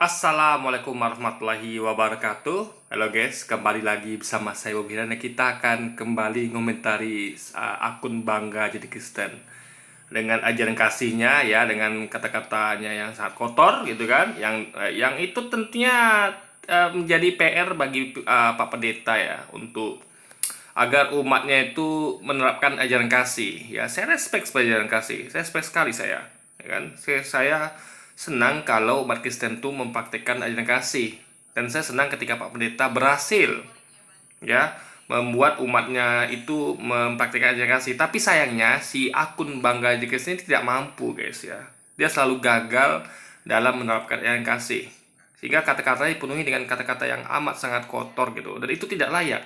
Assalamualaikum warahmatullahi wabarakatuh. Halo guys, kembali lagi bersama saya Bobi dan kita akan kembali ngomentari akun Bangga Jadi Kristen dengan ajaran kasihnya ya, dengan kata-katanya yang sangat kotor gitu kan, yang itu tentunya menjadi PR bagi Pak Pendeta ya, untuk agar umatnya itu menerapkan ajaran kasih ya. Saya respect pada ajaran kasih, saya respect sekali saya ya kan. Saya senang kalau umat Kristen itu mempraktikkan ajaran kasih, dan saya senang ketika Pak Pendeta berhasil ya membuat umatnya itu mempraktikkan ajaran kasih. Tapi sayangnya si akun Bangga Jadi Kristen ini tidak mampu guys ya, dia selalu gagal dalam menerapkan ajaran kasih, sehingga kata-katanya dipenuhi dengan kata-kata yang amat sangat kotor gitu, dan itu tidak layak.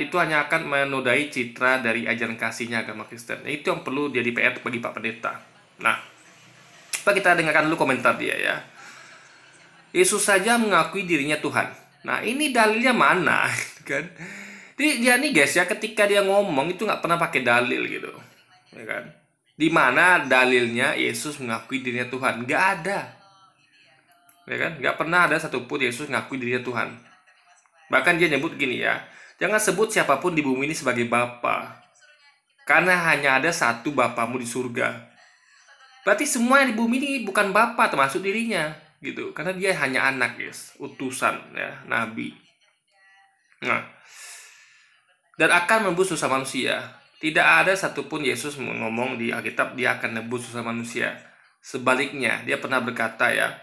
Itu hanya akan menodai citra dari ajaran kasihnya agama Kristen. Itu yang perlu jadi PR bagi Pak Pendeta. Nah, coba kita dengarkan dulu komentar dia ya. Yesus saja mengakui dirinya Tuhan. Nah, ini dalilnya mana? Kan? Dia nih guys ya, ketika dia ngomong itu nggak pernah pakai dalil gitu, ya kan? Di mana dalilnya Yesus mengakui dirinya Tuhan? Nggak ada, ya kan? Nggak pernah ada satupun Yesus mengakui dirinya Tuhan. Bahkan dia nyebut gini ya, jangan sebut siapapun di bumi ini sebagai Bapa, karena hanya ada satu Bapamu di surga. Berarti semua yang di bumi ini bukan Bapa, termasuk dirinya gitu, karena dia hanya anak guys, utusan ya, nabi. Nah, dan akan menebus dosa manusia. Tidak ada satupun Yesus ngomong di Alkitab dia akan nebus dosa manusia. Sebaliknya, dia pernah berkata ya,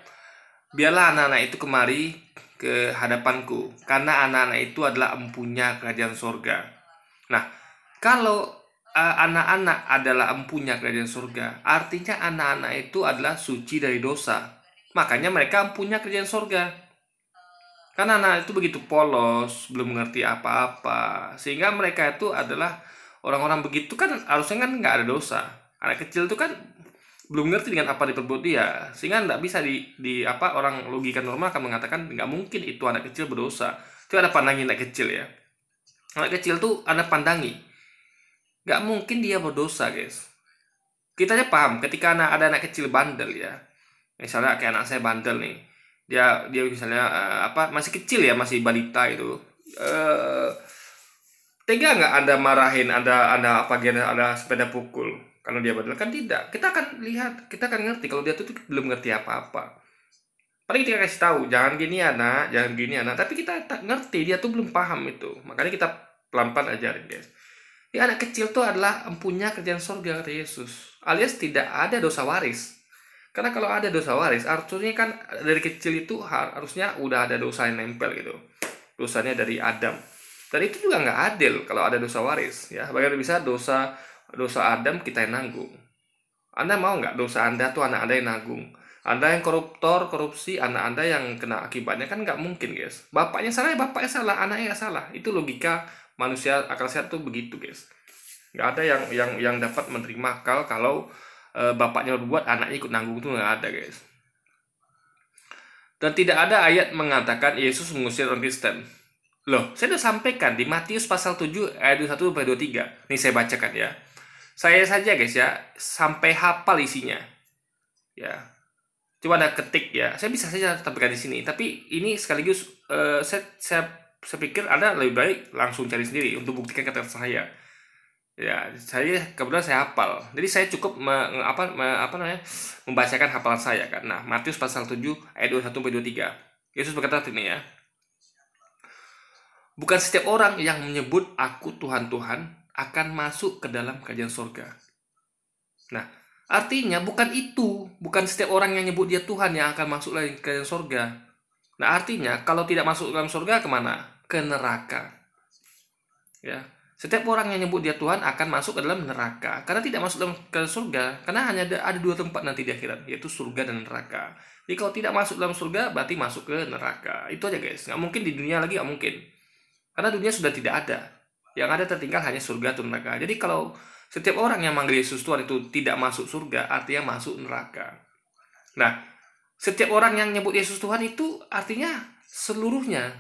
biarlah anak-anak itu kemari ke hadapanku, karena anak-anak itu adalah empunya kerajaan sorga. Nah, kalau anak-anak adalah empunya kerajaan surga, artinya anak-anak itu adalah suci dari dosa. Makanya mereka empunya kerajaan surga. Karena anak itu begitu polos, belum mengerti apa-apa, sehingga mereka itu adalah orang-orang begitu kan harusnya kan nggak ada dosa. Anak kecil itu kan belum ngerti dengan apa diperbuat dia, sehingga nggak bisa orang logika normal akan mengatakan nggak mungkin itu anak kecil berdosa. Itu ada pandangi anak kecil ya. Anak kecil tuh ada pandangi, nggak mungkin dia berdosa guys. Kita aja paham ketika ada anak kecil bandel ya, misalnya kayak anak saya bandel nih, dia misalnya masih kecil ya, masih balita itu, tega nggak Anda marahin, ada sepeda pukul karena dia bandel? Kan tidak. Kita akan lihat, kita akan ngerti kalau dia tuh belum ngerti apa-apa. Paling kita kasih tahu, jangan gini anak, jangan gini anak, tapi kita tak ngerti, dia tuh belum paham itu. Makanya kita pelan-pelan ajarin guys. Di anak kecil tuh adalah empunya kerjaan surga kata Yesus, alias tidak ada dosa waris. Karena kalau ada dosa waris, artinya kan dari kecil itu harusnya udah ada dosa yang nempel gitu, dosanya dari Adam. Dan itu juga nggak adil kalau ada dosa waris ya. Bagaimana bisa dosa Adam kita yang nanggung? Anda mau nggak dosa Anda tuh anak Anda yang nanggung? Anda yang koruptor, korupsi, anak Anda yang kena akibatnya? Kan nggak mungkin guys. Bapaknya salah ya bapaknya salah, anaknya nggak salah. Itu logika manusia akal sehat tuh begitu guys. Nggak ada yang dapat menerima akal kalau bapaknya berbuat anaknya ikut nanggung, tuh nggak ada guys. Dan tidak ada ayat mengatakan Yesus mengusir orang Kristen. Loh, saya sudah sampaikan di Matius pasal 7 ayat 21-23. Ini saya bacakan ya. Saya saja guys ya, sampai hafal isinya. Ya. Coba Anda ketik ya. Saya bisa saja tampilkan di sini, tapi ini sekaligus saya pikir Anda lebih baik langsung cari sendiri untuk buktikan kata saya. Ya, kebetulan saya hafal. Jadi saya cukup membacakan hafalan saya kan. Nah, Matius pasal 7 ayat 21-23. Yesus berkata ini ya. Bukan setiap orang yang menyebut aku Tuhan Tuhan akan masuk ke dalam kerajaan surga. Nah, artinya bukan setiap orang yang nyebut dia Tuhan yang akan masuk ke kerajaan surga. Nah, artinya kalau tidak masuk ke dalam surga kemana? Ke neraka. Ya, setiap orang yang nyebut dia Tuhan akan masuk ke dalam neraka, karena tidak masuk ke surga, karena hanya ada dua tempat nanti di akhirat, yaitu surga dan neraka. Jadi kalau tidak masuk dalam surga berarti masuk ke neraka. Itu aja guys, nggak mungkin di dunia lagi, nggak mungkin. Karena dunia sudah tidak ada. Yang ada tertinggal hanya surga atau neraka. Jadi kalau setiap orang yang manggil Yesus Tuhan itu tidak masuk surga, artinya masuk neraka. Nah, setiap orang yang nyebut Yesus Tuhan itu artinya seluruhnya.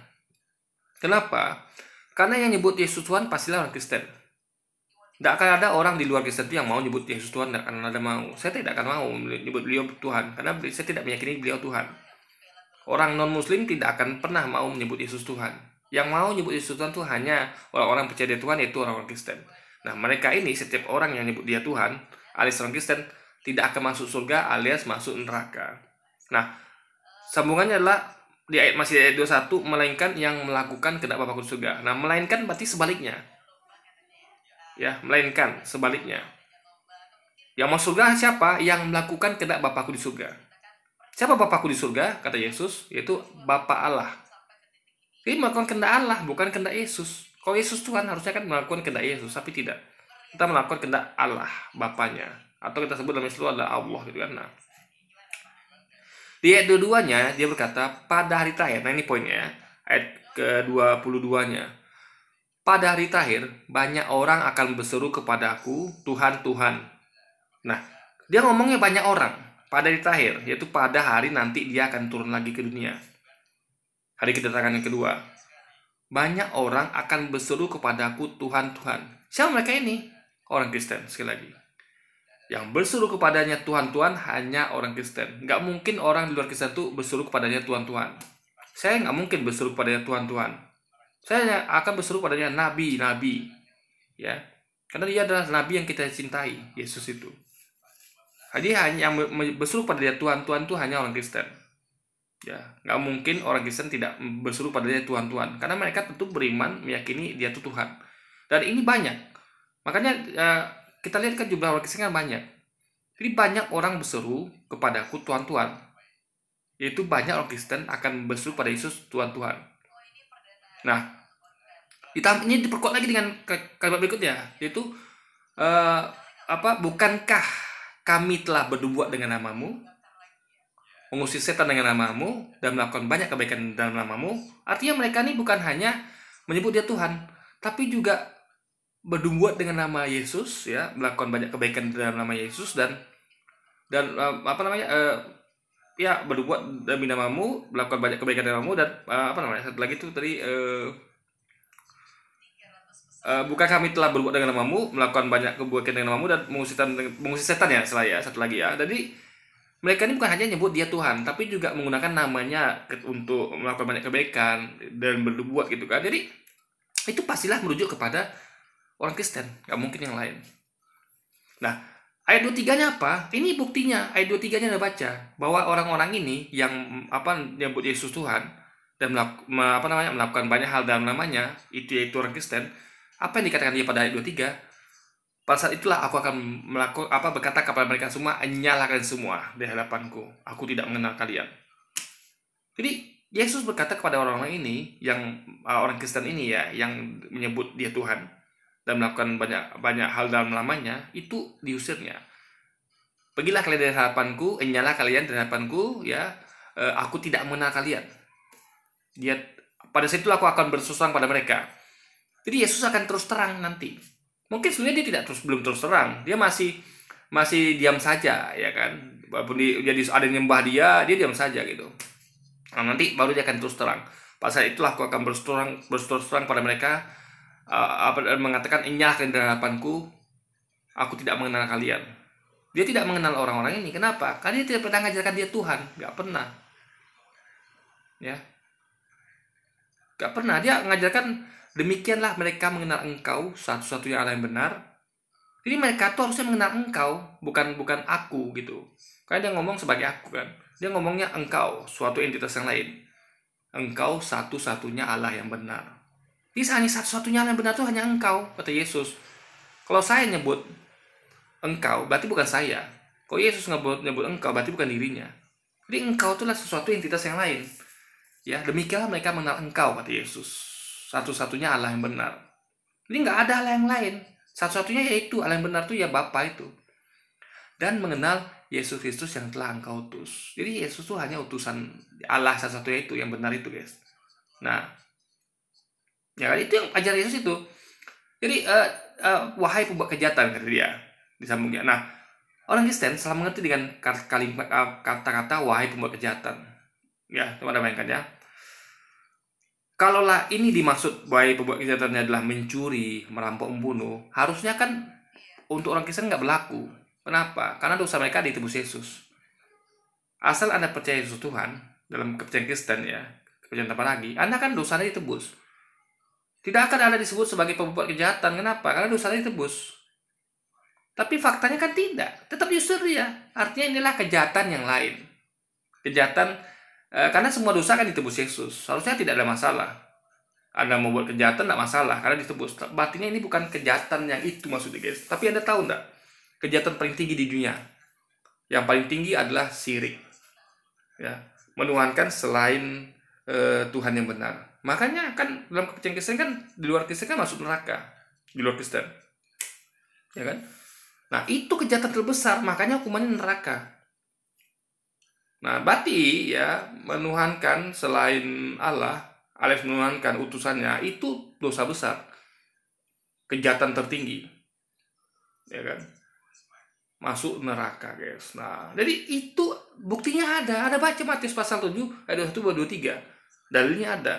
Kenapa? Karena yang nyebut Yesus Tuhan pastilah orang Kristen. Tidak akan ada orang di luar Kristen itu yang mau nyebut Yesus Tuhan, tidak akan ada mau. Saya tidak akan mau menyebut beliau Tuhan, karena saya tidak meyakini beliau Tuhan. Orang non-muslim tidak akan pernah mau menyebut Yesus Tuhan. Yang mau menyebut Yesus Tuhan itu hanya orang-orang percaya dia Tuhan, yaitu orang-orang Kristen. Nah, mereka ini, setiap orang yang menyebut dia Tuhan, alias orang Kristen, tidak akan masuk surga alias masuk neraka. Nah, sambungannya adalah di ayat 21, melainkan yang melakukan kehendak Bapa di surga. Nah, melainkan berarti sebaliknya. Ya, melainkan sebaliknya. Yang masuk surga siapa? Yang melakukan kehendak Bapakku di surga. Siapa Bapakku di surga? Kata Yesus, yaitu Bapa Allah. Jadi melakukan kehendak Allah, bukan kehendak Yesus. Kalau Yesus Tuhan harusnya kan melakukan kehendak Yesus, tapi tidak. Kita melakukan kehendak Allah, Bapanya. Atau kita sebut dalam Islam adalah Allah gitu kan. Nah, di ayat 22-nya dia berkata pada hari terakhir. Nah, ini poinnya ya. Ayat ke-22-nya. Pada hari terakhir banyak orang akan berseru kepadaku, Tuhan, Tuhan. Nah, dia ngomongnya banyak orang pada hari terakhir, yaitu pada hari nanti dia akan turun lagi ke dunia. Hari kedatangan yang kedua. Banyak orang akan berseru kepadaku, Tuhan, Tuhan. Siapa mereka ini? Orang Kristen, sekali lagi. Yang berseru kepadanya Tuhan, Tuhan hanya orang Kristen. Nggak mungkin orang di luar Kristen itu berseru kepadanya Tuhan, Tuhan. Saya nggak mungkin berseru kepadanya Tuhan, Tuhan. Saya akan berseru kepadanya Nabi, Nabi. Ya, karena dia adalah Nabi yang kita cintai, Yesus itu. Jadi hanya yang berseru pada dia Tuhan, Tuhan itu hanya orang Kristen. Ya, nggak mungkin orang Kristen tidak berseru padanya Tuhan, Tuhan, karena mereka tentu beriman, meyakini dia itu Tuhan. Dan ini banyak. Makanya kita lihat kan jumlah orang Kristen kan banyak. Jadi banyak orang berseru kepadaku Tuhan, Tuhan. Yaitu banyak orang Kristen akan berseru pada Yesus Tuhan, Tuhan. Nah, ini diperkuat lagi dengan kalimat berikutnya, yaitu bukankah kami telah berbuat dengan namamu, mengusir setan dengan namamu, dan melakukan banyak kebaikan dalam namamu. Artinya mereka ini bukan hanya menyebut dia Tuhan, tapi juga berbuat dengan nama Yesus, ya, melakukan banyak kebaikan dalam nama Yesus dan berbuat demi namamu, melakukan banyak kebaikan dalam namamu, dan satu lagi itu tadi bukan kami telah berbuat dengan namamu, melakukan banyak kebaikan dengan namamu, dan mengusir setan ya, satu lagi ya. Jadi mereka ini bukan hanya nyebut dia Tuhan, tapi juga menggunakan namanya untuk melakukan banyak kebaikan dan berbuat gitu kan. Jadi itu pastilah merujuk kepada orang Kristen, gak mungkin yang lain. Nah, ayat 23-nya apa? Ini buktinya. Ayat 23-nya Anda baca bahwa orang-orang ini yang nyebut Yesus Tuhan dan melakukan banyak hal dalam namanya, yaitu orang Kristen. Apa yang dikatakan dia pada ayat 23? Pada saat itulah aku akan berkata kepada mereka semua, nyalakan semua di hadapanku. Aku tidak mengenal kalian. Jadi Yesus berkata kepada orang-orang ini, yang orang Kristen ini ya, yang menyebut dia Tuhan dan melakukan banyak hal dalam namanya, itu diusirnya. Pergilah kalian dari hadapanku, nyala kalian dari hadapanku, ya. Aku tidak mengenal kalian. Pada saat itulah aku akan bersusah pada mereka. Jadi Yesus akan terus terang nanti. Mungkin sebenarnya dia belum terus terang, dia masih diam saja, ya kan. Walaupun jadi ada yang nyembah dia diam saja gitu. Nah, nanti baru dia akan terus terang. Pada saat itulah aku akan berterus terang pada mereka, mengatakan, nyalakan dari hadapanku, aku tidak mengenal kalian. Dia tidak mengenal orang-orang ini. Kenapa? Karena dia tidak pernah mengajarkan dia Tuhan, nggak pernah. Ya, nggak pernah. Dia mengajarkan, demikianlah mereka mengenal engkau, satu-satunya Allah yang benar. Jadi mereka tuh harusnya mengenal engkau, bukan aku gitu. Karena dia ngomong sebagai aku kan. Dia ngomongnya engkau, suatu entitas yang lain. Engkau satu-satunya Allah yang benar. Jadi hanya satu-satunya Allah yang benar tuh hanya engkau, kata Yesus. Kalau saya nyebut engkau, berarti bukan saya. Kalau Yesus nyebut engkau, berarti bukan dirinya. Jadi engkau itulah sesuatu entitas yang lain. Ya, demikianlah mereka mengenal engkau, kata Yesus. Satu-satunya Allah yang benar. Jadi nggak ada Allah yang lain. Satu-satunya yaitu Allah yang benar itu ya Bapa itu. Dan mengenal Yesus Kristus yang telah engkau utus. Jadi Yesus itu hanya utusan Allah satu-satunya itu yang benar itu, guys. Nah, ya itu yang ajar Yesus itu. Jadi wahai pembuat kejahatan, kata dia, disambungnya. Nah, orang Kristen salah mengerti dengan kata-kata wahai pembuat kejahatan. Ya, coba bayangkan ya. Kalaulah ini dimaksud bahwa pembuat kejahatannya adalah mencuri, merampok, membunuh, harusnya kan untuk orang Kristen nggak berlaku. Kenapa? Karena dosa mereka ditebus Yesus. Asal Anda percaya Yesus Tuhan, dalam kepercayaan Kristen ya, kepercayaan tanpa lagi, Anda kan dosanya ditebus. Tidak akan Anda disebut sebagai pembuat kejahatan. Kenapa? Karena dosanya ditebus. Tapi faktanya kan tidak. Tetap justru ya. Artinya inilah kejahatan yang lain. Kejahatan, karena semua dosa kan ditebus Yesus. Harusnya tidak ada masalah. Anda mau buat kejahatan tidak masalah, karena ditebus. Artinya ini bukan kejahatan yang itu maksudnya guys. Tapi Anda tahu enggak? Kejahatan paling tinggi di dunia. Yang paling tinggi adalah syirik. Ya, menuhankan selain Tuhan yang benar. Makanya kan dalam kepercayaan Kristen kan di luar Kristen kan masuk neraka. Di luar Kristen. Ya kan? Nah, itu kejahatan terbesar, makanya hukumannya neraka. Nah, berarti ya menuhankan selain Allah, alias menuhankan utusannya, itu dosa besar. Kejahatan tertinggi. Ya kan? Masuk neraka, guys. Nah, jadi itu buktinya ada baca Matius pasal 7 ayat 21-23. Dalilnya ada.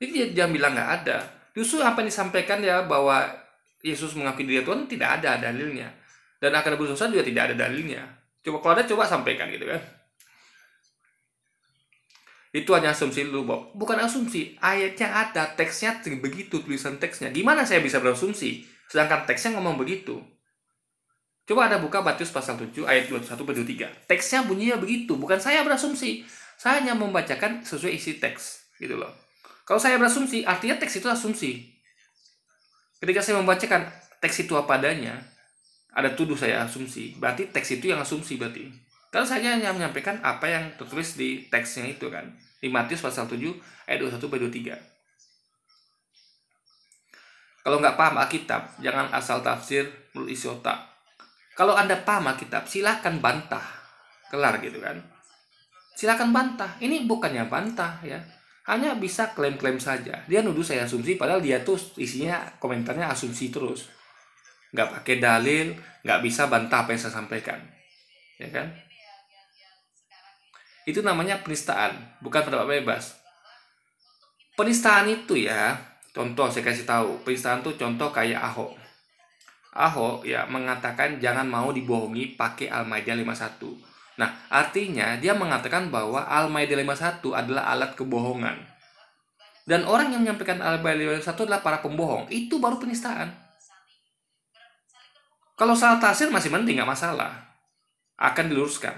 Jadi jangan bilang nggak ada. Justru apa yang disampaikan ya bahwa Yesus mengakui dia Tuhan tidak ada dalilnya. Dan akan berdosa juga tidak ada dalilnya. Coba kalau ada coba sampaikan gitu kan. Itu hanya asumsi dulu, Bob. Bukan asumsi, ayatnya ada, teksnya begitu, tulisan teksnya. Gimana saya bisa berasumsi? Sedangkan teksnya ngomong begitu. Coba Anda buka Matius pasal 7 ayat 21-23. Teksnya bunyinya begitu, bukan saya berasumsi. Saya hanya membacakan sesuai isi teks, gitu loh. Kalau saya berasumsi, artinya teks itu asumsi. Ketika saya membacakan teks itu apa adanya, ada tuduh saya asumsi, berarti teks itu yang asumsi berarti. Karena saya hanya menyampaikan apa yang tertulis di teksnya itu kan. Di Matius pasal 7 ayat 21-23. Kalau nggak paham Alkitab, jangan asal tafsir menurut isi otak. Kalau Anda paham Alkitab, silahkan bantah. Kelar gitu kan. Silahkan bantah. Ini bukannya bantah ya. Hanya bisa klaim-klaim saja. Dia nuduh saya asumsi, padahal dia tuh isinya komentarnya asumsi terus. Nggak pakai dalil, nggak bisa bantah apa yang saya sampaikan. Ya kan? Itu namanya penistaan, bukan pendapat bebas. Penistaan itu ya, contoh saya kasih tahu. Penistaan tuh contoh kayak Ahok. Ahok ya mengatakan jangan mau dibohongi pakai Al-Maidah 51. Nah, artinya dia mengatakan bahwa Al-Maidah 51 adalah alat kebohongan. Dan orang yang menyampaikan Al-Maidah 51 adalah para pembohong. Itu baru penistaan. Kalau salah tafsir masih mending, nggak masalah. Akan diluruskan,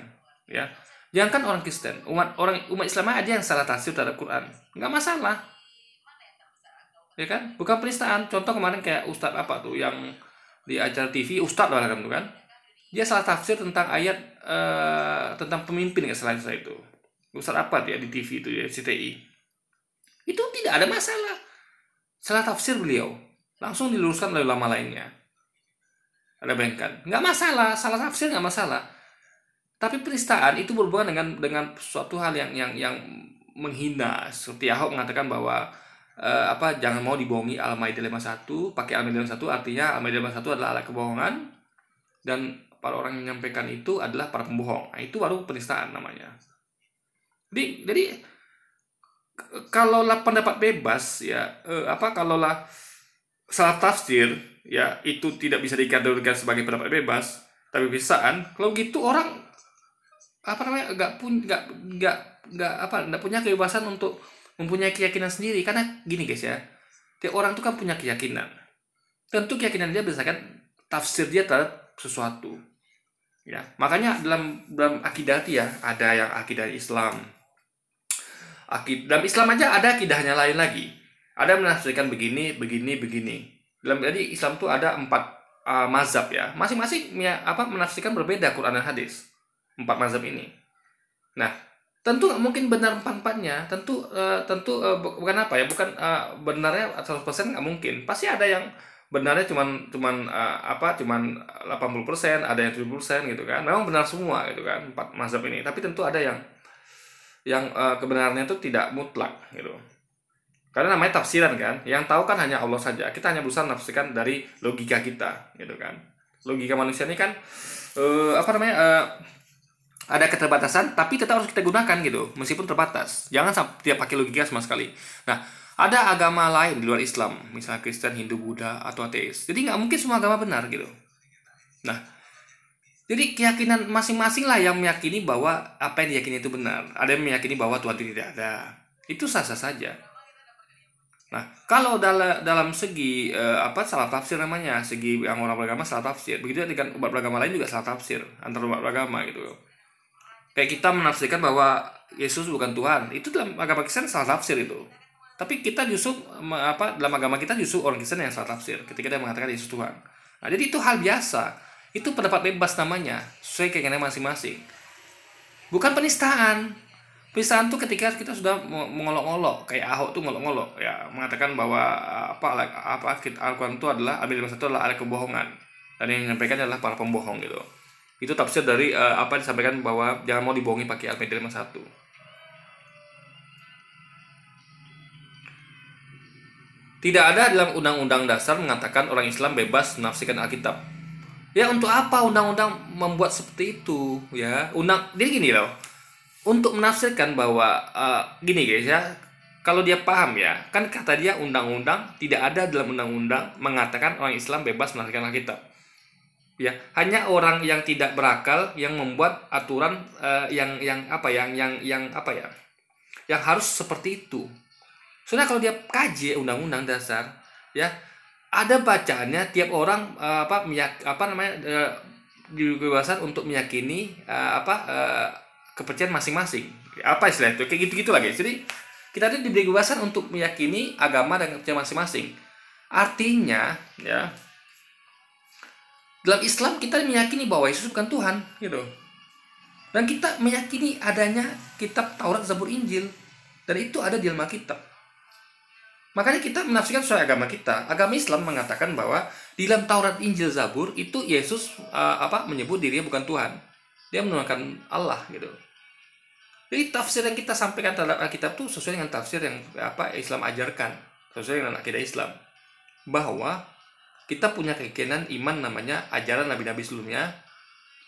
ya. Jangan kan orang Kristen, umat Islam ada yang salah tafsir terhadap Quran. Nggak masalah. Ya kan? Bukan penistaan. Contoh kemarin kayak Ustadz apa tuh yang di acara TV Ustadz lah kan, dia salah tafsir tentang ayat tentang pemimpin nggak salah saya itu Ustadz apa dia di TV itu ya CTI, itu tidak ada masalah, salah tafsir beliau langsung diluruskan oleh ulama lainnya. Ada bayangkan, nggak masalah, salah tafsir nggak masalah. Tapi penistaan itu berhubungan dengan suatu hal yang menghina. Seperti Ahok mengatakan bahwa jangan mau dibohongi Al-Maidah 51, pakai Al-Maidah 51 artinya Al-Maidah 51 adalah alat kebohongan dan para orang yang menyampaikan itu adalah para pembohong. Nah, itu baru penistaan namanya. Jadi kalaulah pendapat bebas ya kalaulah salah tafsir ya itu tidak bisa dikategorikan sebagai pendapat bebas, tapi penistaan. Kalau gitu orang nggak punya kebebasan untuk mempunyai keyakinan sendiri. Karena gini guys ya, tiap orang itu kan punya keyakinan. Tentu keyakinan dia berdasarkan tafsir dia terhadap sesuatu. Ya, makanya dalam akidah ya ada yang akidah Islam. Dalam Islam aja ada akidahnya lain lagi. Ada menafsirkan begini. Jadi Islam itu ada 4 mazhab ya. Masing-masing menafsirkan berbeda Quran dan hadis. 4 mazhab ini. Nah, tentu nggak mungkin benar 4-4-nya. Tentu bukan benarnya 100% nggak mungkin. Pasti ada yang benarnya cuman 80%, ada yang 70% gitu kan. Memang benar semua gitu kan 4 mazhab ini. Tapi tentu ada yang kebenarannya itu tidak mutlak gitu. Karena namanya tafsiran kan. Yang tahu kan hanya Allah saja. Kita hanya berusaha menafsirkan dari logika kita gitu kan. Logika manusia ini kan ada keterbatasan, tapi tetap harus kita gunakan gitu, meskipun terbatas. Jangan tidak pakai logika sama sekali. Nah, ada agama lain di luar Islam, misalnya Kristen, Hindu, Buddha, atau ateis. Jadi nggak mungkin semua agama benar gitu. Nah, jadi keyakinan masing-masing lah yang meyakini bahwa apa yang diyakini itu benar. Ada yang meyakini bahwa Tuhan itu tidak ada. Itu sah-sah saja. Nah, kalau dalam segi salah tafsir namanya, segi yang orang beragama salah tafsir. Begitu dengan umat beragama lain juga salah tafsir antar umat beragama gitu. Kayak kita menafsirkan bahwa Yesus bukan Tuhan, itu dalam agama Kristen salah tafsir itu. Tapi kita justru dalam agama kita justru orang Kristen yang salah tafsir ketika dia mengatakan Yesus Tuhan. Nah, jadi itu hal biasa. Itu pendapat bebas namanya, sesuai keyakinan masing-masing. Bukan penistaan. Penistaan itu ketika kita sudah mengolok-olok, kayak Ahok tuh ngolok-ngolok, ya mengatakan bahwa Al-Quran itu adalah adalah kebohongan, dan yang menyampaikan adalah para pembohong gitu. Itu tafsir dari apa disampaikan bahwa jangan mau dibohongi pakai Al-Ma'idah 51. Tidak ada dalam Undang-Undang Dasar mengatakan orang Islam bebas menafsirkan Alkitab. Ya, untuk apa undang-undang membuat seperti itu? Ya, jadi gini loh. Untuk menafsirkan bahwa gini guys ya, kalau dia paham ya, kan kata dia undang-undang, tidak ada dalam undang-undang mengatakan orang Islam bebas menafsirkan Alkitab. Ya, hanya orang yang tidak berakal yang membuat aturan yang harus seperti itu. Soalnya kalau dia kaji undang-undang dasar, ya ada bacaannya tiap orang dibebaskan untuk meyakini kepercayaan masing-masing. Apa istilah itu? Kayak gitu-gitu lah guys. Jadi kita tuh diberi kebebasan untuk meyakini agama dan kepercayaan masing-masing. Artinya, ya, dalam Islam kita meyakini bahwa Yesus bukan Tuhan, gitu. Dan kita meyakini adanya kitab Taurat, Zabur, Injil, dan itu ada di dalam Alkitab. Makanya kita menafsirkan sesuai agama kita. Agama Islam mengatakan bahwa di dalam Taurat, Injil, Zabur itu Yesus menyebut dirinya bukan Tuhan. Dia menamakan Allah gitu. Jadi tafsir yang kita sampaikan terhadap Alkitab itu sesuai dengan tafsir yang Islam ajarkan, sesuai dengan akidah Islam. Bahwa kita punya keyakinan iman namanya ajaran nabi-nabi sebelumnya,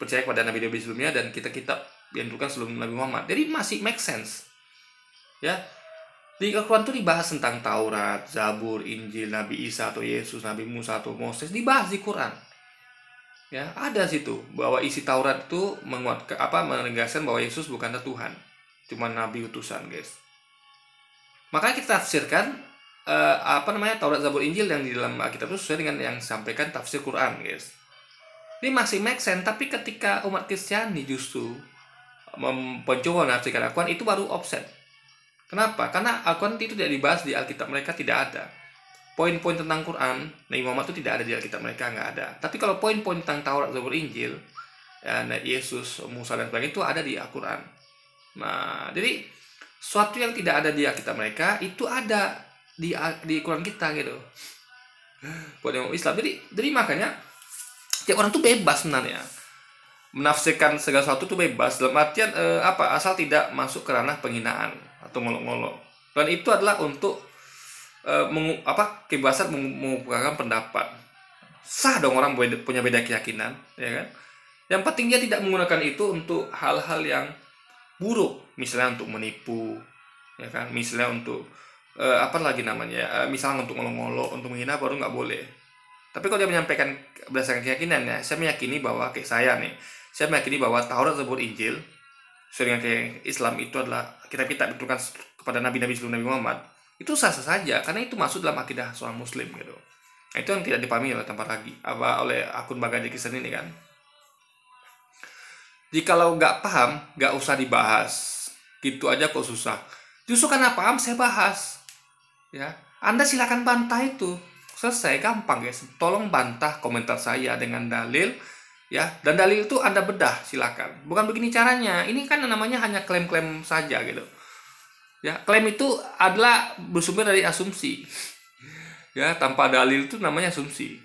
percaya kepada nabi-nabi sebelumnya, dan kitab yang dituliskan sebelum Nabi Muhammad. Jadi masih make sense. Ya. Di Al-Quran itu dibahas tentang Taurat, Zabur, Injil, Nabi Isa atau Yesus, Nabi Musa atau Moses, dibahas di Quran. Ya, ada situ bahwa isi Taurat itu menegaskan bahwa Yesus bukanlah Tuhan, cuma nabi utusan, guys. Makanya kita tafsirkan Taurat, Zabur, Injil yang di dalam Alkitab itu sesuai dengan yang disampaikan tafsir Quran, guys. Ini masih make sense, tapi ketika umat Kristiani justru mencoba menafsirkan Al-Quran, itu baru offset. Kenapa? Karena Al-Quran itu tidak dibahas di Alkitab mereka, tidak ada. Poin-poin tentang Quran, Nabi Muhammad itu tidak ada di Alkitab mereka, nggak ada. Tapi kalau poin-poin tentang Taurat, Zabur, Injil, ya, Yesus, Musa, dan sebagainya itu ada di Al-Quran. Nah, jadi sesuatu yang tidak ada di Alkitab mereka itu ada di Quran kita gitu. Buat yang Islam. Jadi makanya tiap orang tuh bebas sebenarnya menafsirkan segala sesuatu tuh bebas dalam artian asal tidak masuk ke ranah penghinaan atau ngolok-ngolok. Dan itu adalah untuk kebebasan mengungkapkan pendapat. Sah dong orang punya beda keyakinan, ya kan? Yang penting dia tidak menggunakan itu untuk hal-hal yang buruk, misalnya untuk menipu, ya kan? Misalnya untuk misalnya untuk ngolok-ngolok, untuk menghina, baru nggak boleh. Tapi kalau dia menyampaikan berdasarkan keyakinannya, saya meyakini bahwa kayak saya nih, saya meyakini bahwa Taurat, Zabur, Injil, sesuai dengan Islam itu adalah kitab-kitab dituliskan kepada nabi-nabi sebelum Nabi Muhammad, itu sah-sah saja karena itu masuk dalam akidah seorang Muslim gitu. Nah, itu yang tidak dipahami oleh tempat lagi oleh akun Bangga Kristen ini kan. Jikalau nggak paham, nggak usah dibahas. Gitu aja kok susah. Justru karena paham saya bahas. Ya, Anda silakan bantah itu. Selesai, gampang guys. Tolong bantah komentar saya dengan dalil, ya. Dan dalil itu Anda bedah, silakan. Bukan begini caranya. Ini kan namanya hanya klaim-klaim saja gitu. Ya, klaim itu adalah bersumber dari asumsi. Ya, tanpa dalil itu namanya asumsi.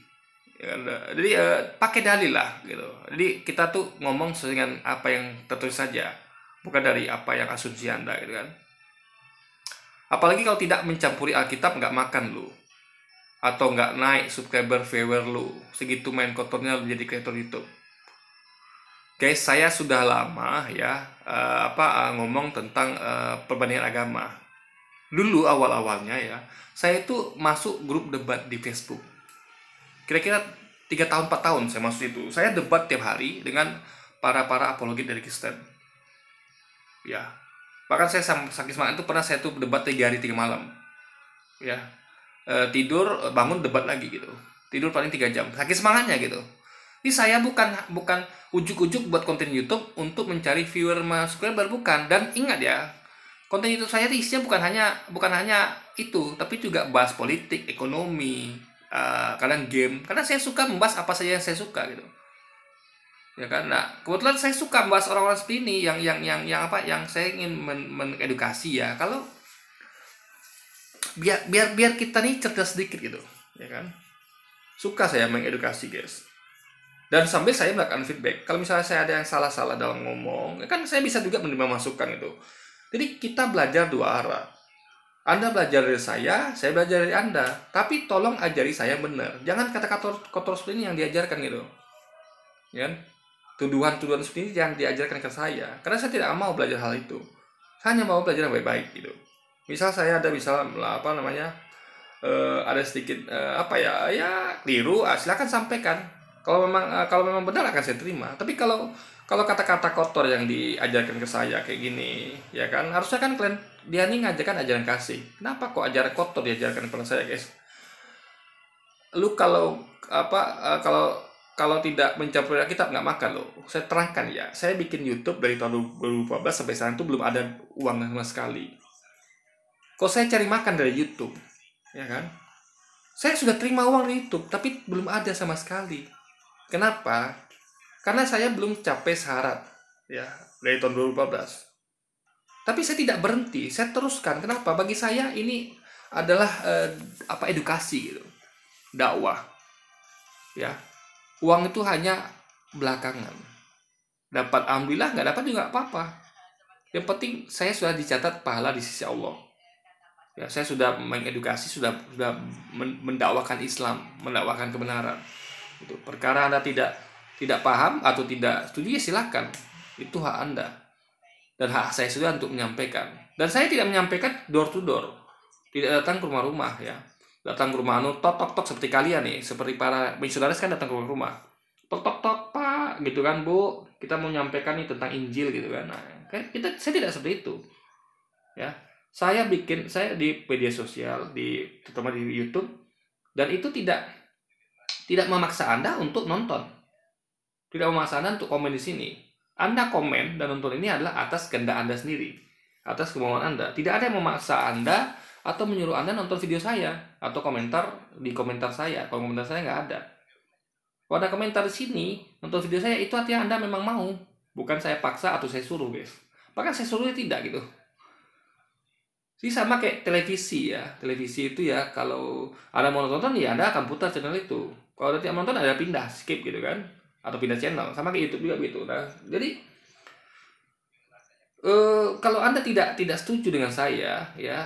Ya, jadi pakai dalil lah gitu. Jadi kita tuh ngomong sesuai dengan apa yang tertulis saja, bukan dari apa yang asumsi Anda gitu kan. Apalagi kalau tidak mencampuri Alkitab, nggak makan lu, atau nggak naik subscriber viewer lu, segitu main kotornya lu jadi kreator YouTube. Guys, saya sudah lama ya ngomong tentang perbandingan agama. Dulu awal-awalnya ya, saya itu masuk grup debat di Facebook. Kira-kira 3 tahun 4 tahun saya masuk itu. Saya debat tiap hari dengan para apologet dari Kristen. Ya. Bahkan saya saking semangat itu pernah saya tuh debat 3 hari 3 malam. Ya. Tidur, bangun debat lagi gitu. Tidur paling 3 jam. Saking semangatnya gitu. Ini saya bukan ujuk-ujuk buat konten YouTube untuk mencari viewer subscriber, bukan. Dan ingat ya, konten YouTube saya isinya bukan hanya itu, tapi juga bahas politik, ekonomi, kadang game. Karena saya suka membahas apa saja yang saya suka gitu. Ya kan? Nah, kebetulan saya suka membahas orang-orang seperti ini yang saya ingin mengedukasi ya. Kalau biar kita nih cerdas sedikit gitu, ya kan? Suka saya mengedukasi, guys. Dan sambil saya melakukan feedback. Kalau misalnya saya ada yang salah-salah dalam ngomong, kan saya bisa juga menerima masukan itu. Jadi kita belajar dua arah. Anda belajar dari saya belajar dari Anda. Tapi tolong ajari saya benar. Jangan kata-kata kotor seperti ini yang diajarkan gitu. Ya? Tuduhan-tuduhan seperti ini jangan diajarkan ke saya. Karena saya tidak mau belajar hal itu. Saya hanya mau belajar yang baik-baik gitu. Misal saya ada ada sedikit keliru, silakan sampaikan. Kalau memang benar akan saya terima. Tapi kalau kata-kata kotor yang diajarkan ke saya kayak gini, ya kan, harusnya kan kalian dia nih ngajarkan ajaran kasih. Kenapa kok ajaran kotor diajarkan kepada saya, guys? Lu kalau tidak mencapai kitab nggak makan loh. Saya terangkan ya. Saya bikin YouTube dari tahun 2014 sampai sekarang tuh belum ada uang sama sekali. Kok saya cari makan dari YouTube, ya kan? Saya sudah terima uang dari YouTube, tapi belum ada sama sekali. Kenapa? Karena saya belum capai syarat ya dari tahun 2014. Tapi saya tidak berhenti, saya teruskan. Kenapa? Bagi saya ini adalah edukasi gitu. Dakwah. Ya. Uang itu hanya belakangan. Dapat alhamdulillah, nggak dapat juga apa-apa. Yang penting saya sudah dicatat pahala di sisi Allah. Ya, saya sudah mengedukasi, sudah mendakwakan Islam, mendakwakan kebenaran. Itu perkara Anda tidak paham atau tidak setuju, ya silakan, itu hak Anda dan hak saya sudah untuk menyampaikan. Dan saya tidak menyampaikan door to door, tidak datang ke rumah-rumah ya, datang ke rumah tok seperti kalian nih, seperti para misionaris kan datang ke rumah, tok Pak gitu kan, Bu, kita mau menyampaikan nih tentang Injil gitu kan. Nah, saya tidak seperti itu ya. Saya di media sosial, terutama di YouTube, dan itu tidak memaksa Anda untuk nonton. Tidak memaksa Anda untuk komen di sini. Anda komen dan nonton ini adalah atas kehendak Anda sendiri, atas kemauan Anda. Tidak ada yang memaksa Anda atau menyuruh Anda nonton video saya atau komentar di komentar saya. Kalau komentar saya nggak ada. Kalau ada komentar di sini, nonton video saya, itu artinya Anda memang mau. Bukan saya paksa atau saya suruh, guys. Bahkan saya suruhnya tidak gitu. Sih sama kayak televisi ya. Televisi itu ya, kalau Anda mau nonton ya Anda akan putar channel itu. Kalau Anda tidak nonton, Anda pindah, skip gitu kan. Atau pindah channel. Sama kayak YouTube juga gitu. Nah, jadi kalau Anda tidak setuju dengan saya ya,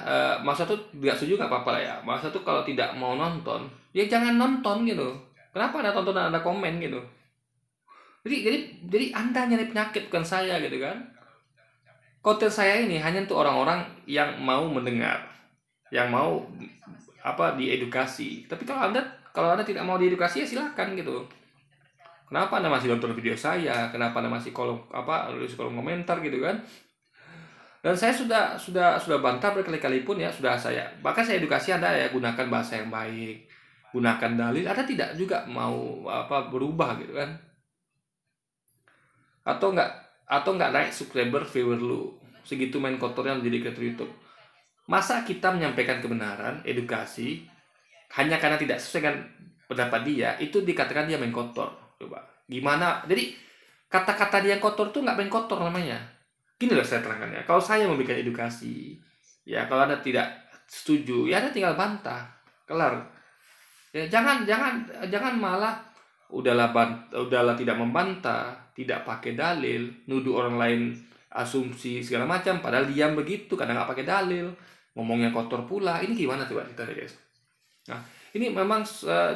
masa tuh tidak setuju nggak apa-apa lah ya. Masa tuh kalau tidak mau nonton, ya jangan nonton gitu. Kenapa Anda tonton dan Anda komen gitu? Jadi Anda nyari penyakit, bukan saya gitu kan. Konten saya ini hanya untuk orang-orang yang mau mendengar, yang mau diedukasi. Tapi kalau Anda tidak mau diedukasi, ya silakan gitu. Kenapa Anda masih nonton video saya? Kenapa Anda masih nulis kolom komentar gitu kan? Dan saya sudah bantah berkali-kali pun ya, bahkan saya edukasi Anda ya, gunakan bahasa yang baik, gunakan dalil. Anda tidak juga mau berubah gitu kan? Atau nggak naik subscriber, viewer lu, segitu main kotornya menjadi kreator YouTube. Masa kita menyampaikan kebenaran, edukasi, hanya karena tidak sesuai dengan pendapat dia, itu dikatakan dia main kotor? Coba gimana? Jadi kata-kata dia yang kotor itu nggak main kotor namanya. Gini loh saya terangkan ya. Kalau saya memberikan edukasi, ya kalau Anda tidak setuju, ya Anda tinggal bantah, kelar. Ya jangan malah udahlah tidak membantah, tidak pakai dalil, nuduh orang lain asumsi segala macam, padahal diam begitu, kadang nggak pakai dalil, ngomongnya kotor pula. Ini gimana coba kita, guys? Nah, ini memang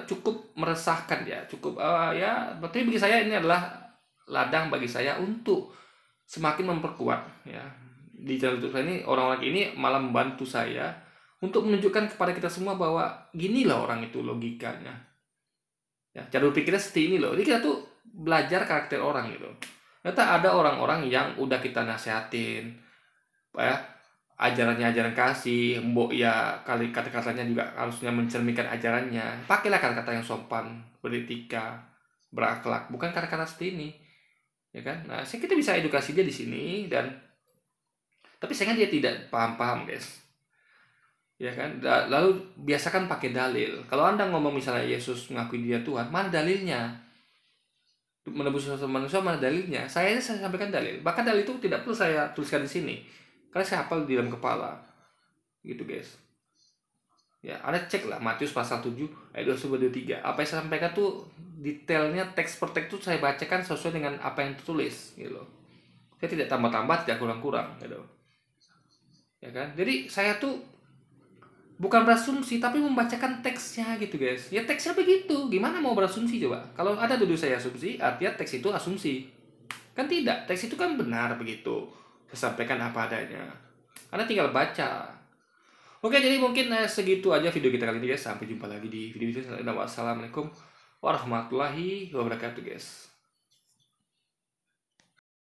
cukup meresahkan ya, cukup tapi bagi saya ini adalah ladang bagi saya untuk semakin memperkuat ya di channel YouTube saya ini. Orang-orang ini malah membantu saya untuk menunjukkan kepada kita semua bahwa gini loh orang itu logikanya ya, cara berpikirnya seperti ini loh. Jadi kita tuh belajar karakter orang gitu. Ternyata ada orang-orang yang udah kita nasihatin ya, ajaran kasih, mbok ya, kali kata-katanya juga harusnya mencerminkan ajarannya. Pakailah kata-kata yang sopan, beretika, berakhlak, bukan kata-kata seperti ini, ya kan? Nah, kita bisa edukasi dia di sini, dan tapi sayangnya dia tidak paham-paham, guys. Ya kan? Lalu biasakan pakai dalil. Kalau Anda ngomong misalnya Yesus mengakui dia Tuhan, mana dalilnya? Menebus dosa manusia, mana dalilnya? Saya sampaikan dalil. Bahkan dalil itu tidak perlu saya tuliskan di sini, karena saya hafal di dalam kepala. Gitu, guys. Ya, Anda cek lah Matius pasal 7 ayat 21-23. Apa yang saya sampaikan tuh detailnya, teks per teks tuh saya bacakan sesuai dengan apa yang tertulis gitu loh. Saya tidak tambah-tambah, tidak kurang-kurang gitu. Ya kan? Jadi saya tuh bukan berasumsi tapi membacakan teksnya gitu, guys. Ya teksnya begitu. Gimana mau berasumsi coba? Kalau ada tuduh saya asumsi, artinya teks itu asumsi. Kan tidak. Teks itu kan benar begitu. Saya sampaikan apa adanya. Anda tinggal baca. Oke, jadi mungkin segitu aja video kita kali ini, guys. Sampai jumpa lagi di video selanjutnya. Wassalamualaikum warahmatullahi wabarakatuh, guys.